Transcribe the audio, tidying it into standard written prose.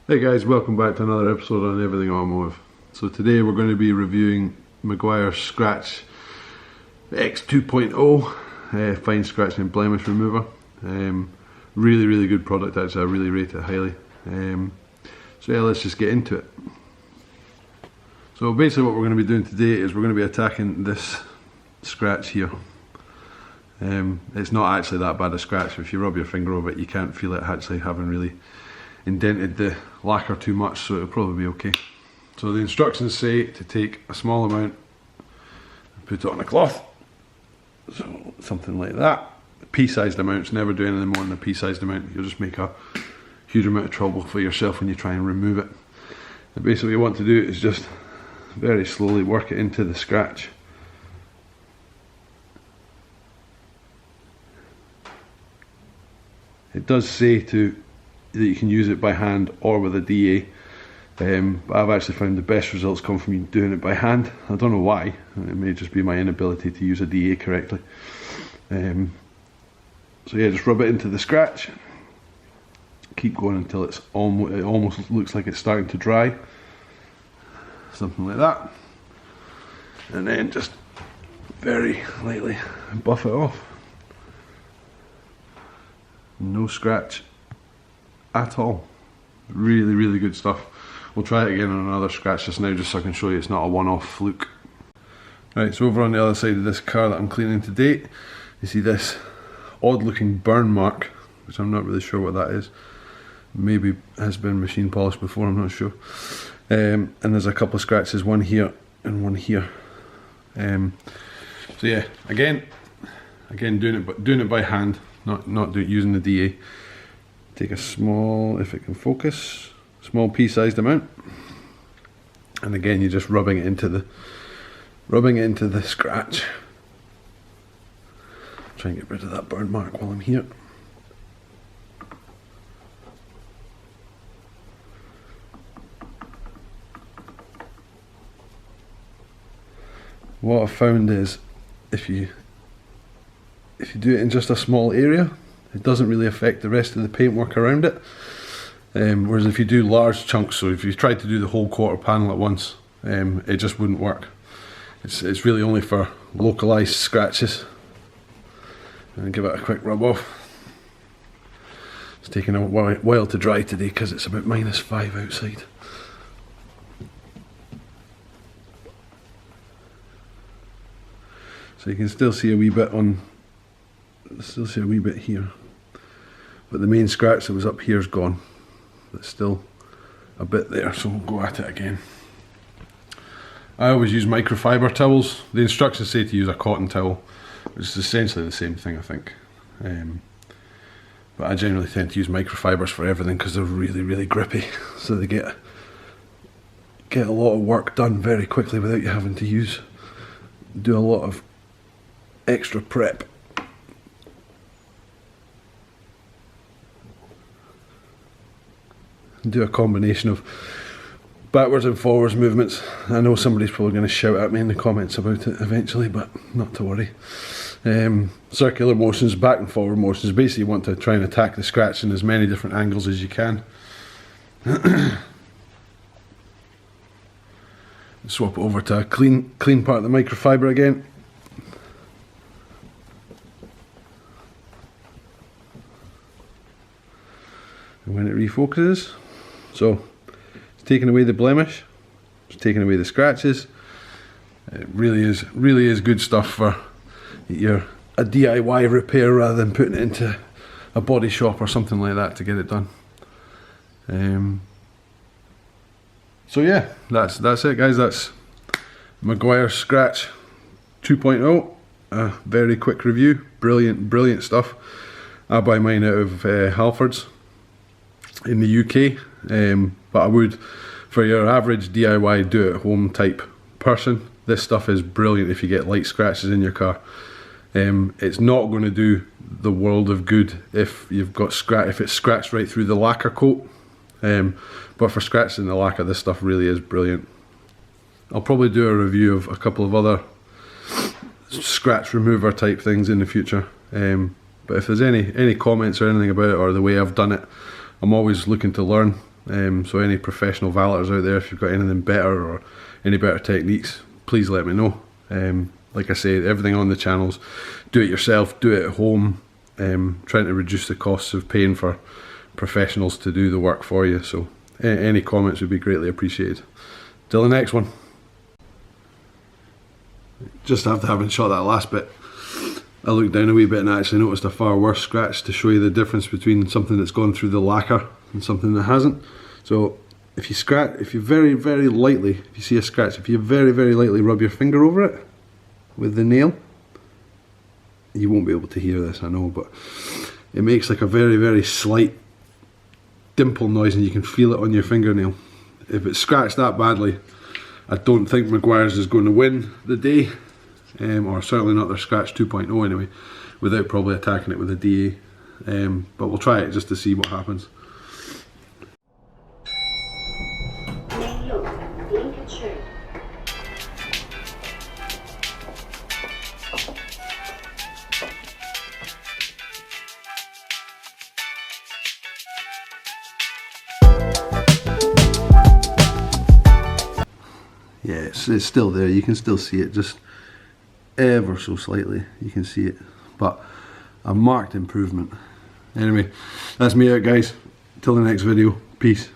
Hey guys, welcome back to another episode on Everything Automotive. So today we're going to be reviewing Meguiar Scratch X 2.0 fine scratch and blemish remover. Really good product actually, I really rate it highly. So yeah, let's just get into it. So basically what we're going to be doing today is we're going to be attacking this scratch here. It's not actually that bad a scratch. If you rub your finger over it you can't feel it actually having really indented the lacquer too much, so it'll probably be okay. So the instructions say to take a small amount and put it on a cloth, so something like that. Pea-sized amounts, never do anything more than a pea-sized amount, you'll just make a huge amount of trouble for yourself when you try and remove it. And basically what you want to do is just very slowly work it into the scratch. It does say that you can use it by hand or with a DA, but I've actually found the best results come from doing it by hand. I don't know why, it may just be my inability to use a DA correctly. So yeah, just rub it into the scratch, keep going until it almost looks like it's starting to dry, something like that, and then just very lightly buff it off. No scratch at all. Really good stuff. We'll try it again on another scratch just now, just so I can show you it's not a one-off fluke. Right, so over on the other side of this car that I'm cleaning today, you see this odd looking burn mark, which I'm not really sure what that is. Maybe has been machine polished before, I'm not sure. And there's a couple of scratches, one here and one here. So yeah, again doing it by hand, not using the DA. Take a small, if it can focus, small pea-sized amount, and again you're just rubbing it into the scratch. Try and get rid of that burn mark while I'm here. What I've found is if you do it in just a small area, it doesn't really affect the rest of the paintwork around it. Whereas if you do large chunks, so if you tried to do the whole quarter panel at once, it just wouldn't work. It's really only for localized scratches. And give it a quick rub off. It's taking a while to dry today because it's about -5 outside. So you can still see a wee bit here, but the main scratch that was up here is gone. There's still a bit there, so we'll go at it again. I always use microfiber towels. The instructions say to use a cotton towel, which is essentially the same thing, I think. But I generally tend to use microfibers for everything because they're really grippy, so they get a lot of work done very quickly without you having to do a lot of extra prep. Do a combination of backwards and forwards movements. I know somebody's probably going to shout at me in the comments about it eventually, but not to worry. Circular motions, back and forward motions. Basically you want to try and attack the scratch in as many different angles as you can. Swap it over to a clean part of the microfiber again. And when it refocuses, so it's taking away the blemish, it's taking away the scratches. It really is good stuff for a DIY repair rather than putting it into a body shop or something like that to get it done. So yeah, that's it guys. That's Meguiar Scratch 2.0. A very quick review. Brilliant stuff. I buy mine out of Halfords in the UK, but I would, for your average DIY do it at home type person, this stuff is brilliant if you get light scratches in your car. It's not going to do the world of good if you've got if it's scratched right through the lacquer coat, but for scratching the lacquer, this stuff really is brilliant. I'll probably do a review of a couple of other scratch remover type things in the future, but if there's any comments or anything about it or the way I've done it, I'm always looking to learn. So any professional valeters out there, if you've got anything better or any better techniques, please let me know. Like I say, everything on the channels, do it yourself, do it at home, trying to reduce the costs of paying for professionals to do the work for you. So any comments would be greatly appreciated. Till the next one. Just after having shot that last bit, I looked down a wee bit and I actually noticed a far worse scratch, to show you the difference between something that's gone through the lacquer and something that hasn't. So if you scratch, if you very lightly, if you see a scratch, if you very lightly rub your finger over it with the nail, you won't be able to hear this, I know, but it makes like a very slight dimple noise, and you can feel it on your fingernail. If it's scratched that badly, I don't think Meguiar's is going to win the day, or certainly not their Scratch 2.0 anyway, without probably attacking it with a DA. But we'll try it just to see what happens. Yeah, it's still there, you can still see it, just ever so slightly, you can see it, but a marked improvement. Anyway, that's me out guys, till the next video, peace.